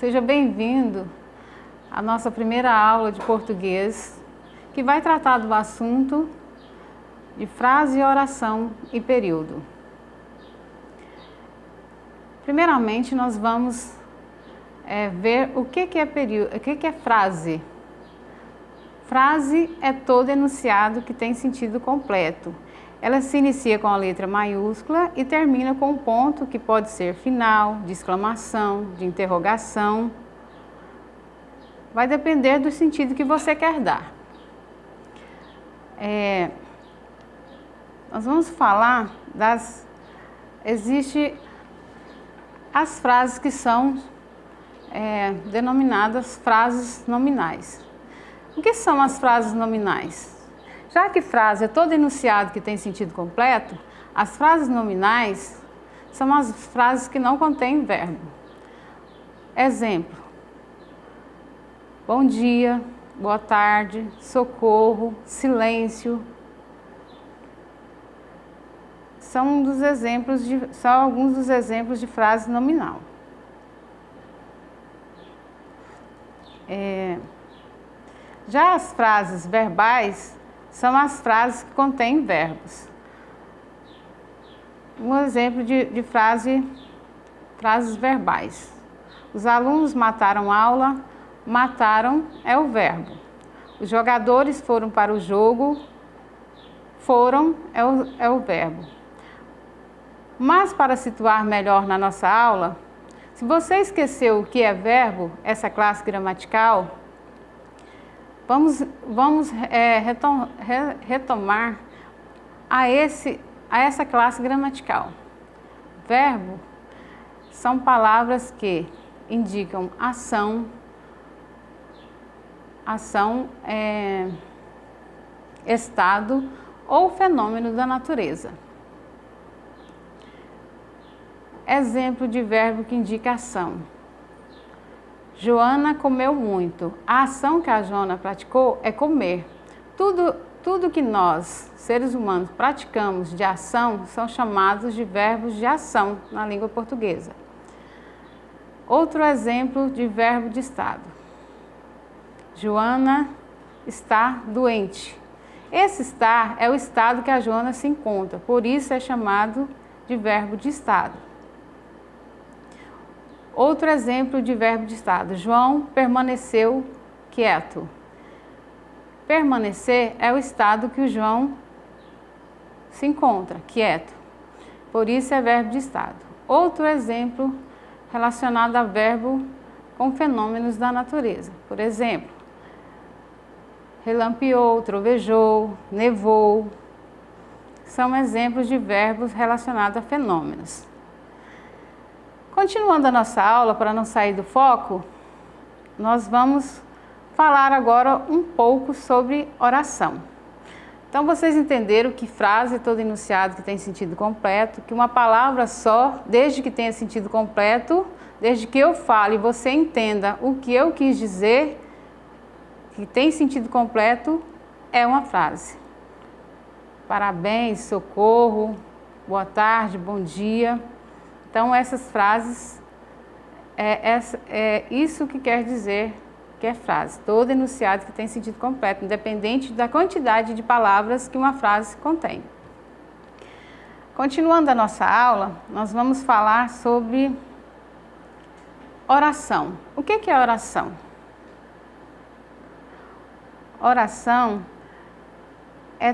seja bem-vindo à nossa primeira aula de português, que vai tratar do assunto de frase, oração e período. Primeiramente, nós vamos ver o que é período, o que é frase. Frase é todo enunciado que tem sentido completo. Ela se inicia com a letra maiúscula e termina com um ponto que pode ser final, de exclamação, de interrogação. Vai depender do sentido que você quer dar. Nós vamos falar Existe as frases que são denominadas frases nominais. O que são as frases nominais? Já que frase é todo enunciado que tem sentido completo, as frases nominais são as frases que não contêm verbo. Exemplo: bom dia, boa tarde, socorro, silêncio. São alguns dos exemplos de frase nominal. Já as frases verbais são as frases que contêm verbos. Um exemplo de frases verbais. Os alunos mataram aula. Mataram é o verbo. Os jogadores foram para o jogo. Foram é o verbo. Mas para situar melhor na nossa aula, se você esqueceu o que é verbo, essa classe gramatical, vamos retomar a essa classe gramatical. Verbo são palavras que indicam ação, estado ou fenômeno da natureza. Exemplo de verbo que indica ação. Joana comeu muito. A ação que a Joana praticou é comer. Tudo que nós, seres humanos, praticamos de ação são chamados de verbos de ação na língua portuguesa. Outro exemplo de verbo de estado. Joana está doente. Esse estar é o estado que a Joana se encontra, por isso é chamado de verbo de estado. Outro exemplo de verbo de estado. João permaneceu quieto. Permanecer é o estado que o João se encontra, quieto. Por isso é verbo de estado. Outro exemplo relacionado a verbo com fenômenos da natureza. Por exemplo, relampeou, trovejou, nevou. São exemplos de verbos relacionados a fenômenos. Continuando a nossa aula, para não sair do foco, nós vamos falar agora um pouco sobre oração. Então, vocês entenderam que frase é todo enunciado que tem sentido completo, que uma palavra só, desde que tenha sentido completo, desde que eu fale e você entenda o que eu quis dizer, que tem sentido completo, é uma frase. Parabéns, socorro, boa tarde, bom dia. Então, essas frases, é isso que quer dizer que é frase. Todo enunciado que tem sentido completo, independente da quantidade de palavras que uma frase contém. Continuando a nossa aula, nós vamos falar sobre oração. O que é oração? Oração é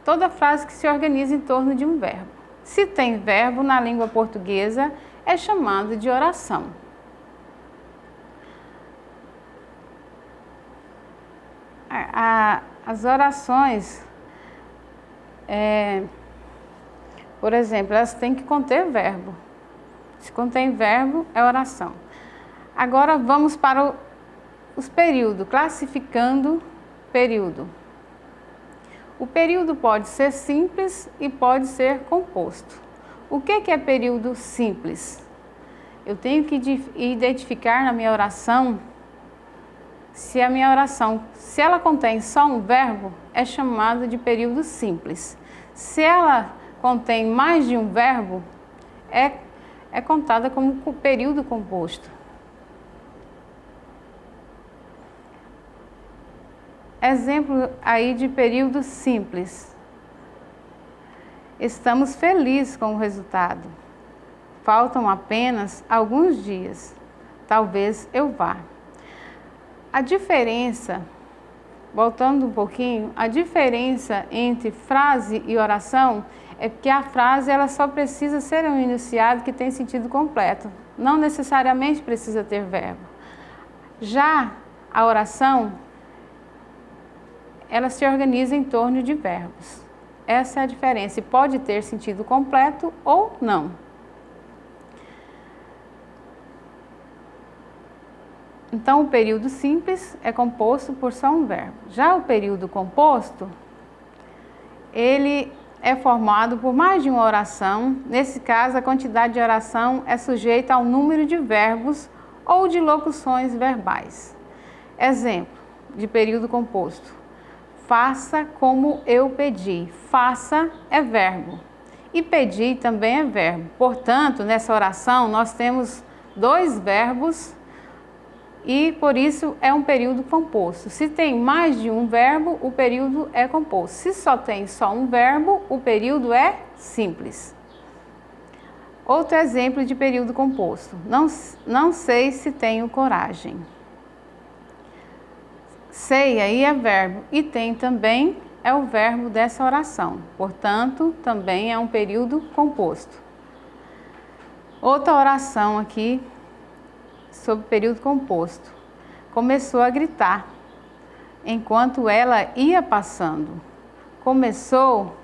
toda frase que se organiza em torno de um verbo. Se tem verbo na língua portuguesa, é chamado de oração. As orações, por exemplo, elas têm que conter verbo. Se contém verbo, é oração. Agora vamos para os períodos, classificando período. O período pode ser simples e pode ser composto. O que é período simples? Eu tenho que identificar na minha oração se a minha oração, se ela contém só um verbo, é chamado de período simples. Se ela contém mais de um verbo, é contada como período composto. Exemplo aí de período simples. Estamos felizes com o resultado. Faltam apenas alguns dias. Talvez eu vá. A diferença, voltando um pouquinho, a diferença entre frase e oração é que a frase ela só precisa ser um enunciado que tem sentido completo. Não necessariamente precisa ter verbo. Já a oração, ela se organiza em torno de verbos. Essa é a diferença. E pode ter sentido completo ou não. Então, o período simples é composto por só um verbo. Já o período composto, ele é formado por mais de uma oração. Nesse caso, a quantidade de oração é sujeita ao número de verbos ou de locuções verbais. Exemplo de período composto. Faça como eu pedi. Faça é verbo e pedir também é verbo. Portanto, nessa oração nós temos dois verbos e por isso é um período composto. Se tem mais de um verbo, o período é composto. Se só tem só um verbo, o período é simples. Outro exemplo de período composto. Não sei se tenho coragem. Sei aí é verbo e tem também é o verbo dessa oração. Portanto, também é um período composto. Outra oração aqui sobre período composto. Começou a gritar enquanto ela ia passando. Começou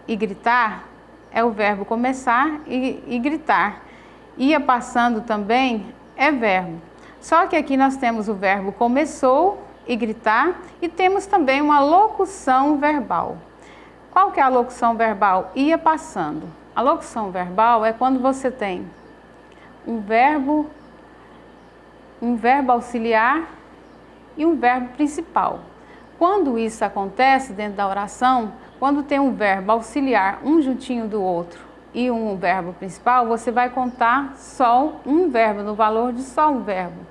e gritar é o verbo começar e gritar. Ia passando também é verbo. Só que aqui nós temos o verbo começou e gritar e temos também uma locução verbal. Qual que é a locução verbal? Ia passando. A locução verbal é quando você tem um verbo auxiliar e um verbo principal. Quando isso acontece dentro da oração, quando tem um verbo auxiliar um juntinho do outro e um verbo principal, você vai contar só um verbo, no valor de só um verbo.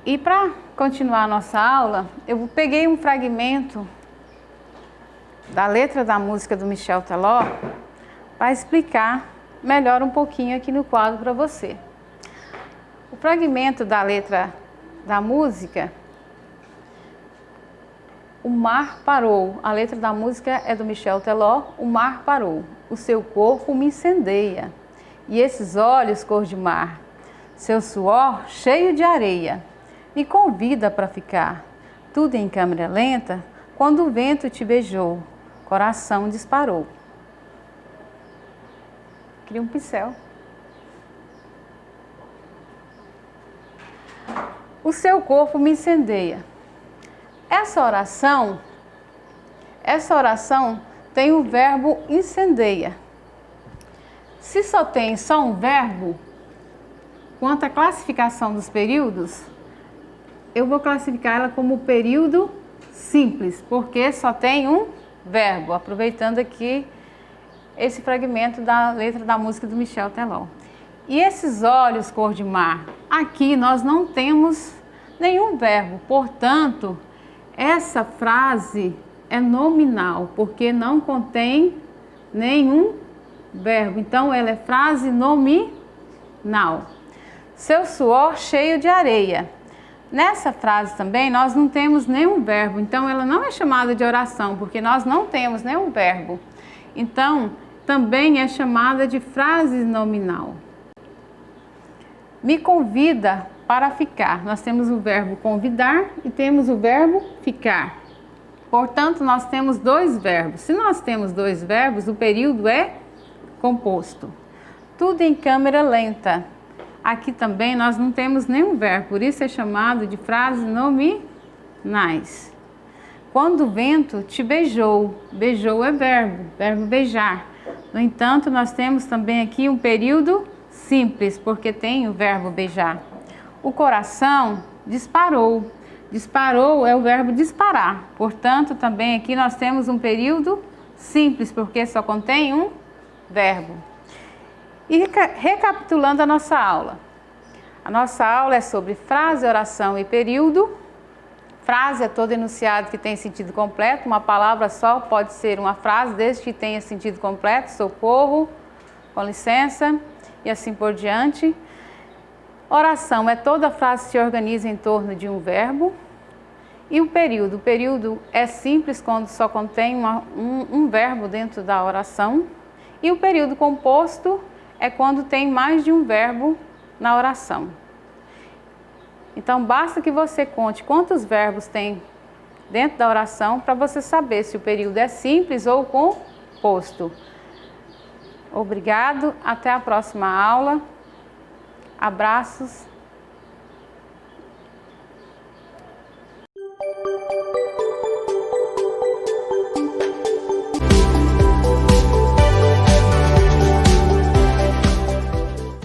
E para continuar a nossa aula, eu peguei um fragmento da letra da música do Michel Teló para explicar melhor um pouquinho aqui no quadro para você. O fragmento da letra da música, o mar parou. A letra da música é do Michel Teló, o mar parou. O seu corpo me incendeia e esses olhos cor de mar, seu suor cheio de areia, me convida para ficar. Tudo em câmera lenta, quando o vento te beijou, coração disparou. Queria um pincel. O seu corpo me incendeia. Essa oração tem o verbo incendeia. Se só tem só um verbo, quanto à classificação dos períodos, eu vou classificar ela como período simples, porque só tem um verbo, aproveitando aqui esse fragmento da letra da música do Michel Teló. E esses olhos cor de mar, aqui nós não temos nenhum verbo, portanto, essa frase é nominal, porque não contém nenhum verbo. Então, ela é frase nominal. Seu suor cheio de areia. Nessa frase também nós não temos nenhum verbo, então ela não é chamada de oração, porque nós não temos nenhum verbo. Então, também é chamada de frase nominal. Me convida para ficar. Nós temos o verbo convidar e temos o verbo ficar. Portanto, nós temos dois verbos. Se nós temos dois verbos, o período é composto. Tudo em câmera lenta. Aqui também nós não temos nenhum verbo, por isso é chamado de frases nominais. Quando o vento te beijou, beijou é verbo beijar. No entanto, nós temos também aqui um período simples, porque tem o verbo beijar. O coração disparou. Disparou é o verbo disparar. Portanto, também aqui nós temos um período simples, porque só contém um verbo. E recapitulando a nossa aula. A nossa aula é sobre frase, oração e período. Frase é todo enunciado que tem sentido completo. Uma palavra só pode ser uma frase, desde que tenha sentido completo. Socorro, com licença, e assim por diante. Oração é toda frase que se organiza em torno de um verbo. E o período é simples quando só contém um verbo dentro da oração. E o período composto é quando tem mais de um verbo na oração. Então, basta que você conte quantos verbos tem dentro da oração para você saber se o período é simples ou composto. Obrigado, até a próxima aula. Abraços.